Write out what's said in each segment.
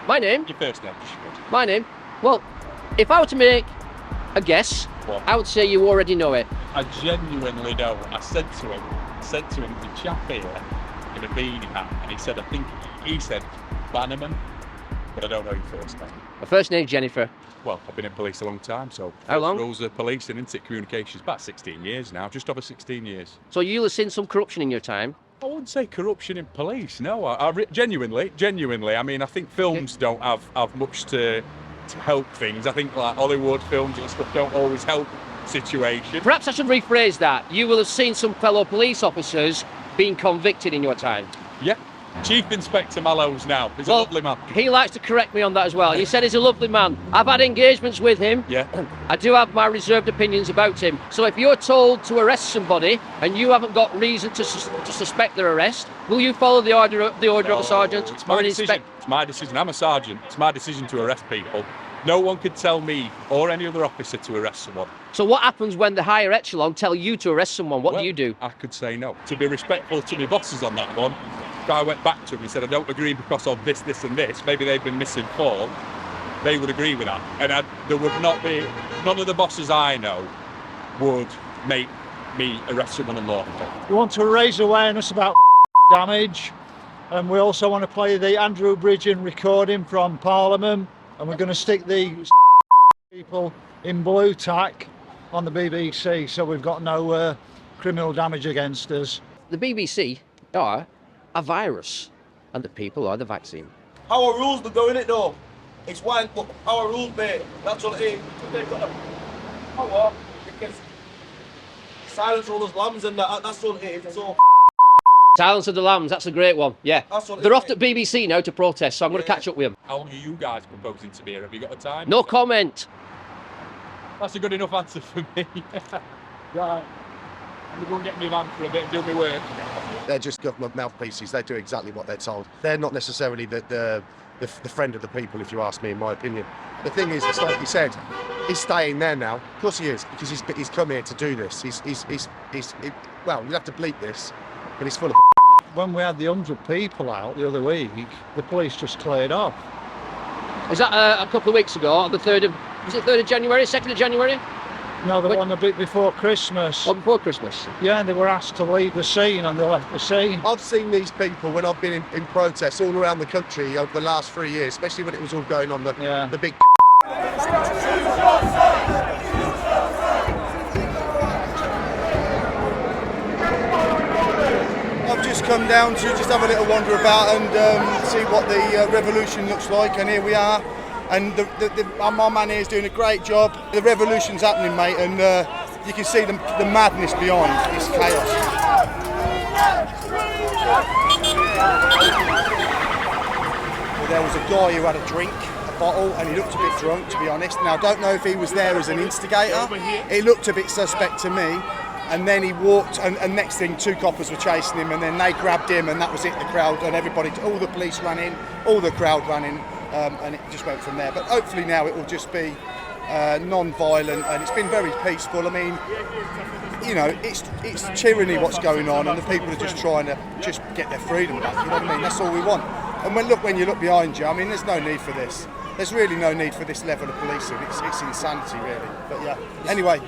My name? Your first name, just good. My name? Well, if I were to make a guess, What? I would say you already know it. I genuinely don't. I said to him, the chap here in a beanie hat, and he said BANAMAN, but I don't know your first name. My first name's Jennifer. Well, I've been in police a long time, so How long? rules of policing, isn't it? Communications, about 16 years now, just over 16 years. So you'll have seen some corruption in your time. I wouldn't say corruption in police, no. Genuinely, I mean, I think films don't have much to help things. I think like Hollywood films and stuff don't always help situations. Perhaps I should rephrase that. You will have seen some fellow police officers being convicted in your time. Yeah. Chief Inspector Mallows now. He's a lovely man. He likes to correct me on that as well. He said he's a lovely man. I've had engagements with him. Yeah. I do have my reserved opinions about him. So if you're told to arrest somebody and you haven't got reason to suspect their arrest, will you follow the order of a sergeant? It's my decision. It's my decision. I'm a sergeant. It's my decision to arrest people. No one could tell me or any other officer to arrest someone. So what happens when the higher echelon tell you to arrest someone? What do you do? I could say no. To be respectful to my bosses on that one, I went back to him and said, I don't agree because of this, this and this. Maybe they've been misinformed. They would agree with that. And there would not be, none of the bosses I know would make me arrest someone unlawfully. We want to raise awareness about damage, and we also want to play the Andrew Bridgen recording from Parliament, and we're going to stick the people in blue tack on the BBC, so we've got no criminal damage against us. The BBC are a virus, and the people are the vaccine. Our rules are doing it though. It's why our rules, mate. That's what it is. They've got power because silence all those lambs and that's what it is. It's all Silence of the Lambs, that's a great one, yeah. They're off at BBC now to protest, so I'm going to catch up with them. How long are you guys proposing to be here? Have you got a time? No comment. That's a good enough answer for me. Right. I'm going to get me van for a bit and do my work. They're just government mouthpieces. They do exactly what they're told. They're not necessarily the friend of the people, if you ask me, in my opinion. The thing is, it's like you said, he's staying there now. Of course he is, because he's come here to do this. Well, you'll have to bleep this, but he's full of. When we had the 100 people out the other week, the police just cleared off. Is that a couple of weeks ago, on the 3rd of, was it 3rd of January, 2nd of January? No, the one a bit before Christmas. Oh, before Christmas? Yeah, and they were asked to leave the scene, and they left the scene. I've seen these people when I've been in protests all around the country over the last 3 years, especially when it was all going on the big. I've just come down to just have a little wander about and see what the revolution looks like, and here we are. And my man here is doing a great job. The revolution's happening, mate, and you can see the madness beyond. It's chaos. Well, there was a guy who had a drink, a bottle, and he looked a bit drunk, to be honest. Now, I don't know if he was there as an instigator. It looked a bit suspect to me. And then he walked, and next thing, 2 coppers were chasing him, and then they grabbed him, and that was it. The crowd and everybody, all the police ran in, all the crowd ran in. And it just went from there. But hopefully now it will just be non-violent, and it's been very peaceful. I mean, you know, it's tyranny what's going on, and the people are just trying to just get their freedom back. You know what I mean? That's all we want. And when you look behind you, I mean, there's no need for this. There's really no need for this level of policing. It's insanity, really. But yeah. Anyway,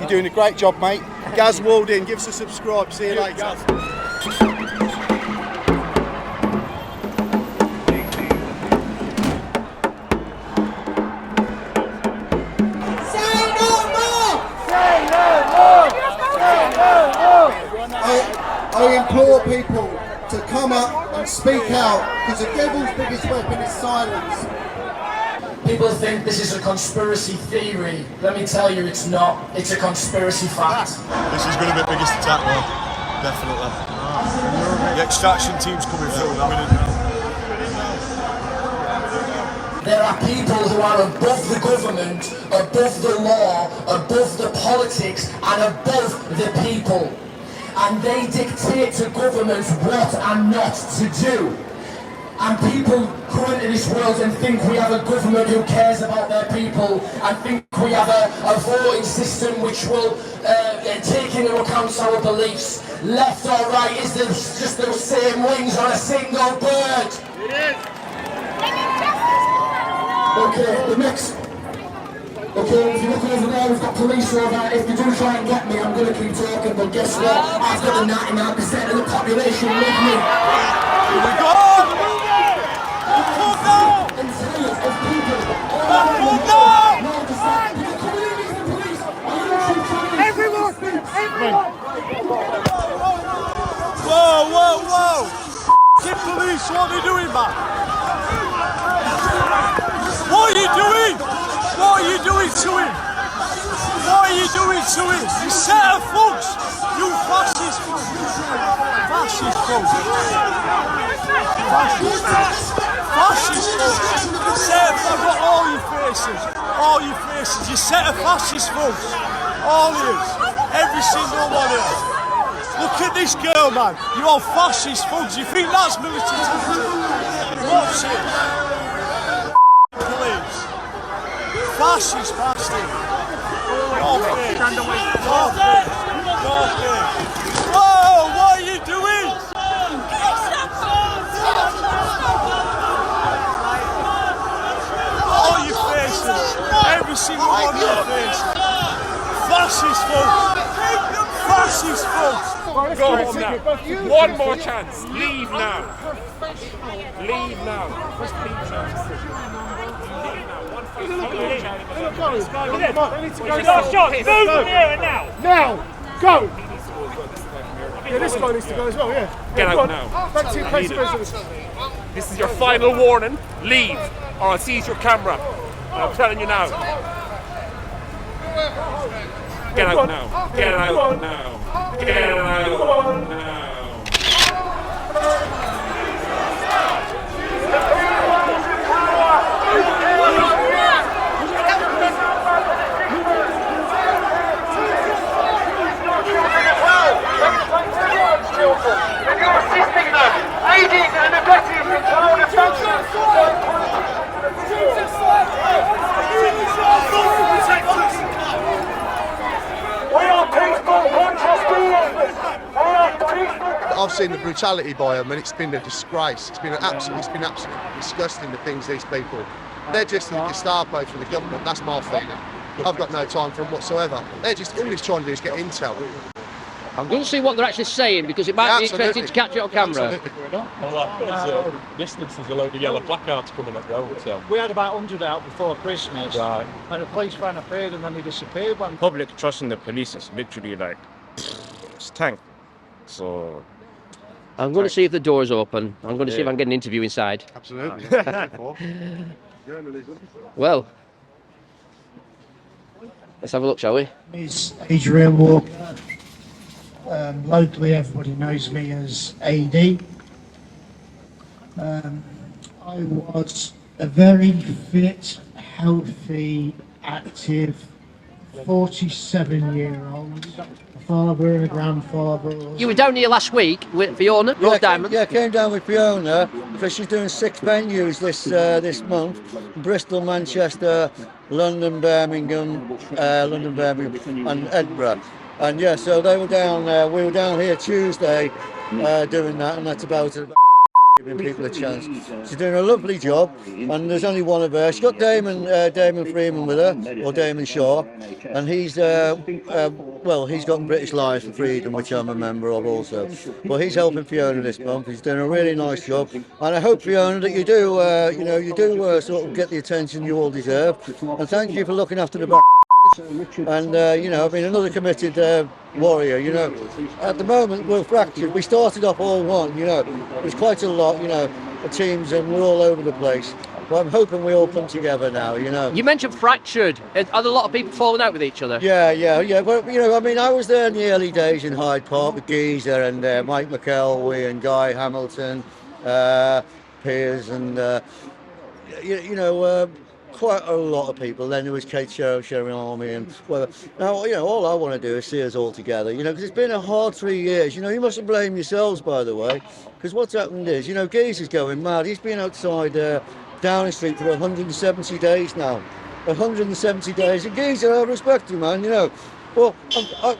you're doing a great job, mate. Gaz Walding, give us a subscribe. See you later. I implore people to come up and speak out, because the devil's biggest weapon is silence. People think this is a conspiracy theory. Let me tell you, it's not. It's a conspiracy fact. This is going to be the biggest attack now, definitely. The extraction team's coming through, winning. There are people who are above the government, above the law, above the politics, and above the people. And they dictate to governments what and not to do. And people go into this world and think we have a government who cares about their people, and think we have a voting system which will take into account our beliefs. Left or right is just those same wings on a single bird. It is. Okay, the next. Okay, if you look over there, we've got police over there. If they do try and get me, I'm going to keep talking. But guess what? I've got the 99% of the population with me. Here we go! Everyone! Whoa, whoa, whoa! F***ing police, what are they doing, man? What are you doing? What are you doing to him? What are you doing to him? You set of thugs! You fascist thugs! Fascist thugs! Fascist thugs! Fascist thugs! Set of, I've got all your faces! All your faces! You set of fascist thugs! All of you! Every single one of you! Look at this girl, man! You're all fascist thugs! You think that's military? What's it? Police! Fascist bastard! Your face! Your face! Your face! Whoa! What are you doing? All your faces! Every single one of your faces! Fascist folks! Fascist folks! Go home now. One more chance. Leave now. Leave now. Now, go! Yeah, this guy needs to go as well, yeah. Get out now. Back to your place of business. This is your final warning. Leave, or I'll seize your camera. I'm telling you now. Get out now. Get out now. Get out now. And you're assisting them, aiding and abetting control of I've seen the brutality by them, and it's been a disgrace. It's been absolutely disgusting, the things these people. They're just the Gestapo for the government. That's my feeling. I've got no time for them whatsoever. They're just all he's trying to do is get intel. I'm going to see what they're actually saying because it might be interesting to catch it on camera. Distance is a load of yellow placards coming up though. So. We had about 100 out before Christmas, Right. and the police van appeared and then they disappeared. When Public trust in the police is literally like it's tank. So I'm going to see if the door's open. I'm going to see if I can get an interview inside. Absolutely. Well, let's have a look, shall we? is Adrian Walker. Locally, everybody knows me as AD. I was a very fit, healthy, active 47-year-old, a father and a grandfather. You were down here last week with Fiona, Rose Diamond. Yeah, came down with Fiona because she's doing 6 venues this month: Bristol, Manchester, London, Birmingham, and Edinburgh. And yeah, so they were down. We were down here Tuesday doing that, and that's about it. Giving people a chance. She's doing a lovely job, and there's only one of her. She's got Damon Freeman with her, or Damon Shaw, and he's he's got British Lions for Freedom, which I'm a member of also. But he's helping Fiona this month. He's doing a really nice job, and I hope, Fiona, that you do sort of get the attention you all deserve. And thank you for looking after the back. And I've been another committed warrior. At the moment we're fractured. We started off all one. There's quite a lot. The teams, and we're all over the place. But I'm hoping we all come together now. You mentioned fractured. Are there a lot of people falling out with each other? Yeah. But I was there in the early days in Hyde Park with Geezer and Mike McElwee and Guy Hamilton, Piers, and quite a lot of people. Then there was Kate Sherry Army, and now all I want to do is see us all together. Because it's been a hard 3 years. You mustn't blame yourselves, by the way, because what's happened is, Geezer's going mad. He's been outside Downing Street for 170 days now. 170 days. And Geezer, I respect you, man. Well,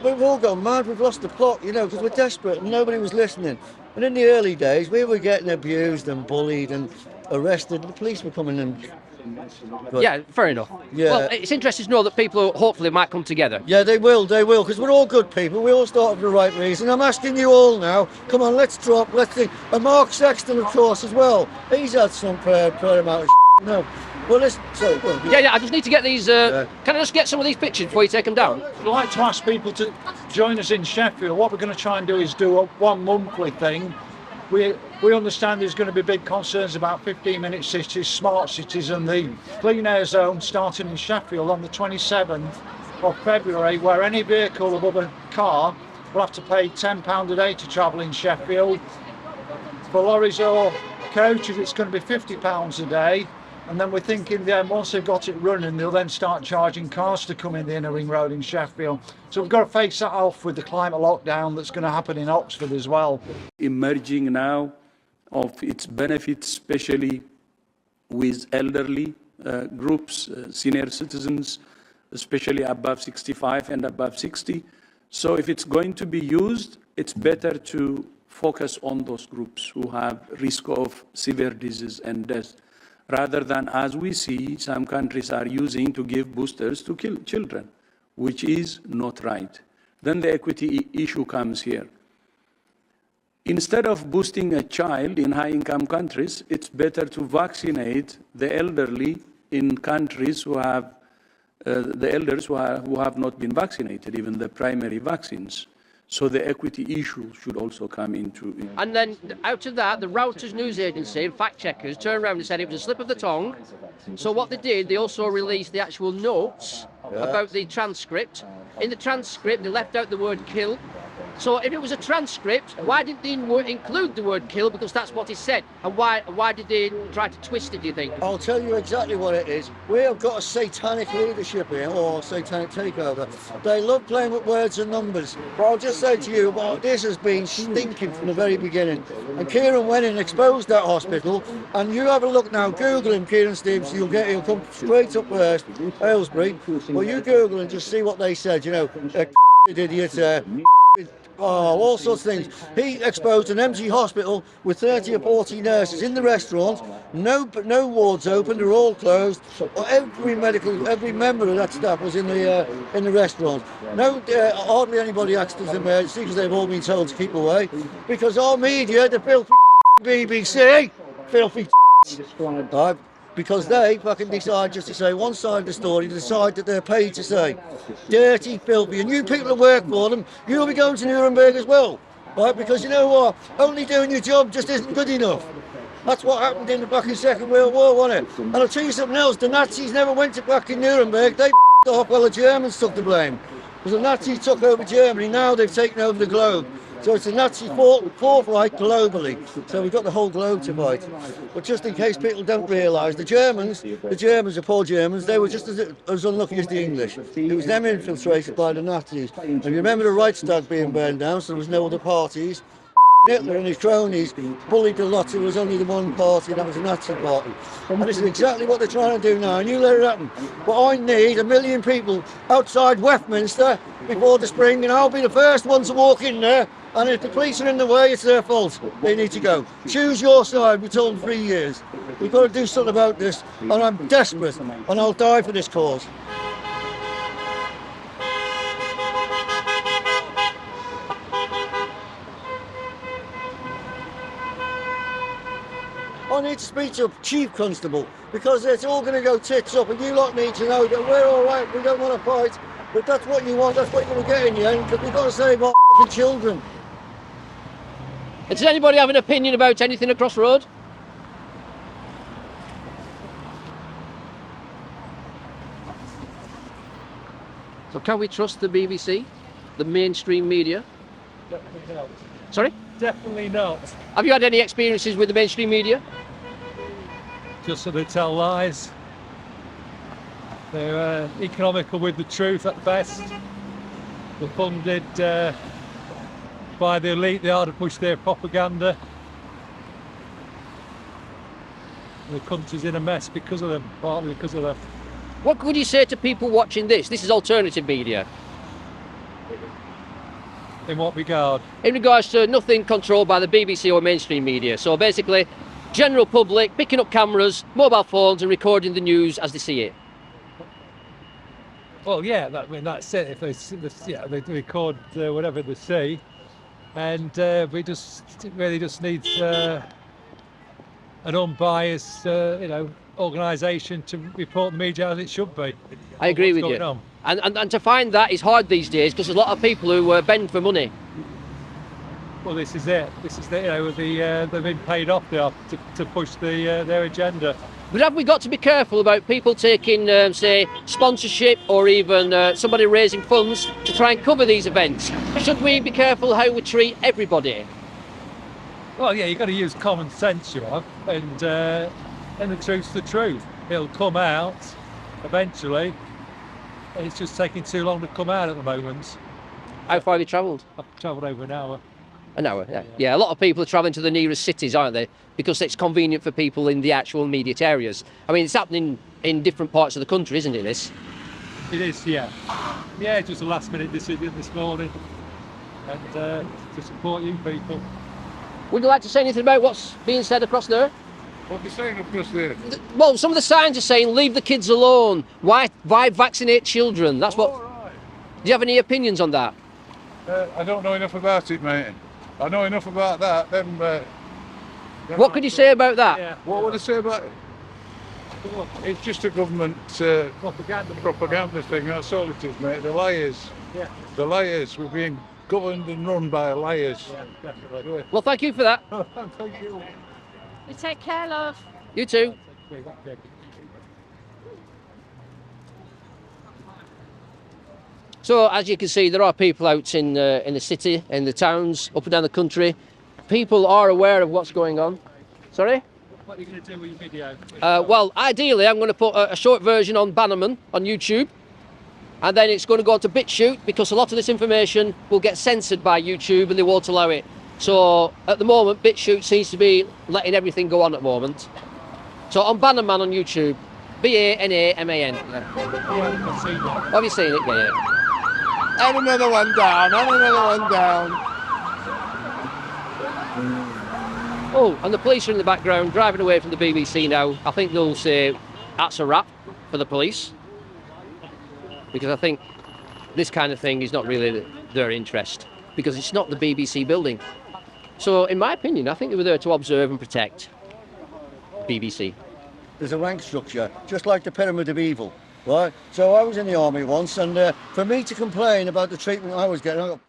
we've all gone mad. We've lost the plot. Because we're desperate and nobody was listening. And in the early days, we were getting abused and bullied, and arrested, the police were coming in. But, Yeah, fair enough. Yeah. Well, it's interesting to know that people hopefully might come together. Yeah, they will, because we're all good people. We all start for the right reason. I'm asking you all now, come on, let's drop, let's think. And Mark Sexton, of course, as well. He's had some fair amount of no. Well, listen, sorry, go on. Yeah, I just need to get these, can I just get some of these pictures before you take them down? I'd like to ask people to join us in Sheffield. What we're going to try and do is do a one monthly thing. We understand there's going to be big concerns about 15-minute cities, smart cities, and the clean air zone starting in Sheffield on the 27th of February, where any vehicle above a car will have to pay £10 a day to travel in Sheffield. For lorries or coaches, it's going to be £50 a day. And then we're thinking then once they've got it running, they'll then start charging cars to come in the inner ring road in Sheffield. So we've got to face that off with the climate lockdown that's going to happen in Oxford as well. Emerging now of its benefits, especially with elderly groups, senior citizens, especially above 65 and above 60. So if it's going to be used, it's better to focus on those groups who have risk of severe disease and death, rather than, as we see, some countries are using to give boosters to kill children, which is not right. Then the equity issue comes here. Instead of boosting a child in high-income countries, it's better to vaccinate the elderly in countries who have the elders who have not been vaccinated, even the primary vaccines. So the equity issue should also come into it. And then out of that, the Reuters news agency and fact checkers turned around and said it was a slip of the tongue. So what they did, they also released the actual notes about the transcript. In the transcript, they left out the word kill. So if it was a transcript, why didn't they include the word kill? Because that's what he said. And why did they try to twist it, do you think? I'll tell you exactly what it is. We have got a satanic leadership here, or satanic takeover. They love playing with words and numbers. But I'll just say to you, well, this has been stinking from the very beginning. And Kieran went in and exposed that hospital. And you have a look now, Google him, Kieran Stevens, he'll come straight up first, Aylesbury. Well, you Google and just see what they said, you know, idiot, all sorts of things. He exposed an empty hospital with 30 or 40 nurses in the restaurant, no wards open, they're all closed. Every member of that staff was in the restaurant. Hardly anybody accessed emergency because they've all been told to keep away. Because our media, the filthy BBC, filthy because they fucking decide just to say one side of the story, decide that they're paid to say. Dirty, filthy. And you people that work for them, you'll be going to Nuremberg as well. Right? Because you know what? Only doing your job just isn't good enough. That's what happened in the back in Second World War, wasn't it? And I'll tell you something else, the Nazis never went to back in Nuremberg, they off while the Germans took the blame. Because the Nazis took over Germany, now they've taken over the globe. So it's a Nazi forthright globally. So we've got the whole globe to fight. But just in case people don't realise, the Germans, the poor Germans, they were just as unlucky as the English. It was them infiltrated by the Nazis. And you remember the Reichstag being burned down, so there was no other parties. Hitler and his cronies bullied the lot. It was only the one party, and that was the Nazi party. And this is exactly what they're trying to do now, and you let it happen. But I need 1 million people outside Westminster before the spring, and I'll be the first one to walk in there. And if the police are in the way, it's their fault. They need to go. Choose your side. We told them 3 years. We've got to do something about this, and I'm desperate, and I'll die for this cause. I need to speak to a chief constable because it's all going to go tits up, and you lot need to know that we're all right. We don't want to fight, but that's what you want. That's what you're going to get in the end, because we've got to save our fucking children. Does anybody have an opinion about anything across the road? So can we trust the BBC, the mainstream media? Definitely not. Sorry? Definitely not. Have you had any experiences with the mainstream media? Just so they tell lies. They're economical with the truth at best. They're funded by the elite. They are to push their propaganda. The country's in a mess because of them, partly because of them. What would you say to people watching this? This is alternative media. In what regard? In regards to nothing controlled by the BBC or mainstream media. So basically, general public picking up cameras, mobile phones and recording the news as they see it? Well, yeah, that's it. If they record whatever they see, and we just really just need an unbiased, organisation to report the media as it should be. I agree with you. And to find that is hard these days because there's a lot of people who bend for money. Well, this is it. They've been paid off now to push their agenda. But have we got to be careful about people taking, say, sponsorship or even somebody raising funds to try and cover these events? Should we be careful how we treat everybody? Well, yeah, you've got to use common sense, you have, and the truth's the truth. It'll come out eventually. It's just taking too long to come out at the moment. How far have you travelled? I've travelled over an hour. An hour, yeah. Yeah, a lot of people are travelling to the nearest cities, aren't they? Because it's convenient for people in the actual immediate areas. I mean, it's happening in different parts of the country, isn't it, this? It is, yeah. Yeah, just a last-minute decision this morning, and to support you people. Would you like to say anything about what's being said across there? What are you saying across there? Well, some of the signs are saying, leave the kids alone. Why vaccinate children? That's what... Right. Do you have any opinions on that? I don't know enough about it, mate. I know enough about that. What could you say about that? Yeah. What would I say about it? It's just a government propaganda thing, that's all it is, mate. The liars. Yeah. The liars. We're being governed and run by liars. Yeah, definitely. Well, thank you for that. Thank you. You take care, love. You too. So, as you can see, there are people out in the city, in the towns, up and down the country. People are aware of what's going on. Sorry? What are you going to do with your video? Well, ideally, I'm going to put a short version on BANAMAN on YouTube. And then it's going to go on to BitChute because a lot of this information will get censored by YouTube and they won't allow it. So, at the moment, BitChute seems to be letting everything go on at the moment. So, on BANAMAN on YouTube. BANAMAN. Yeah, I've seen that. Have you seen it? Yeah. And another one down, and another one down. Oh, and the police are in the background driving away from the BBC now. I think they'll say that's a wrap for the police. Because I think this kind of thing is not really their interest. Because it's not the BBC building. So, in my opinion, I think they were there to observe and protect BBC. There's a rank structure, just like the pyramid of evil, right? So I was in the army once, and for me to complain about the treatment I was getting, I got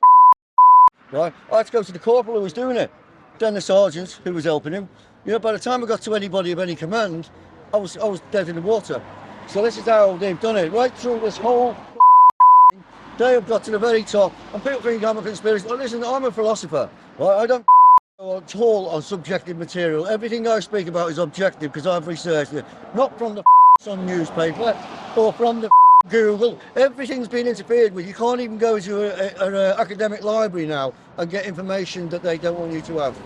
right? I had to go to the corporal who was doing it, then the sergeant who was helping him. You know, by the time I got to anybody of any command, I was dead in the water. So this is how they've done it, right through this whole they have got to the very top, and people think I'm a conspiracy. Well, listen, I'm a philosopher, right? I don't go at all on subjective material. Everything I speak about is objective because I've researched it, not from the Sun newspaper or from the Google. Everything's been interfered with. You can't even go to an academic library now and get information that they don't want you to have.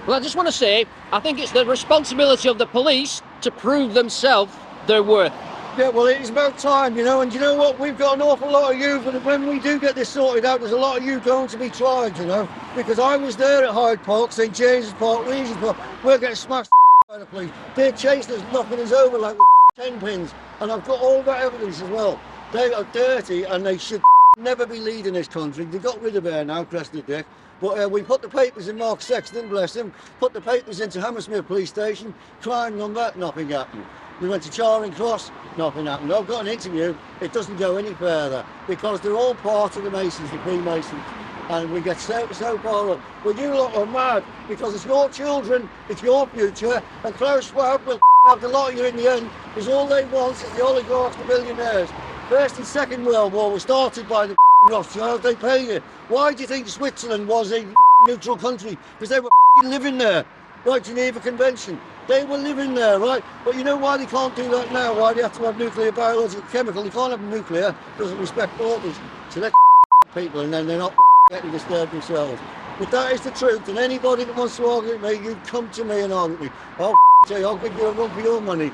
Well, I just want to say, I think it's the responsibility of the police to prove themselves their worth. Yeah, well, it's about time, you know, and you know what? We've got an awful lot of youth, and when we do get this sorted out, there's a lot of you going to be tried, you know, because I was there at Hyde Park, St James's Park, Regent's Park, we're getting smashed by the police. They're chasing us, knocking us over like 10 pins, and I've got all that evidence as well. They are dirty, and they should never be leading this country. They got rid of her now, Cressy Dick. But we put the papers in Mark Sexton, bless him, put the papers into Hammersmith Police Station, crime number, nothing happened. We went to Charing Cross, nothing happened. I've got an interview, it doesn't go any further because they're all part of the Masons, the Freemasons. And we get so far up. Well, you lot are mad because it's your children, it's your future, and Klaus Schwab will have the lot of you in the end because all they want is the oligarchs, the billionaires. First and Second World War was started by the Rothschilds, they pay you. Why do you think Switzerland was a neutral country? Because they were living there, right, Geneva Convention. They were living there, right? But you know why they can't do that now? Why they have to have nuclear, biological, chemical? They can't have nuclear, doesn't respect orders. So let people and then they're not getting disturbed themselves. But that is the truth, and anybody that wants to argue with me, you come to me and argue with me. I'll tell you, I'll give you a run for your money.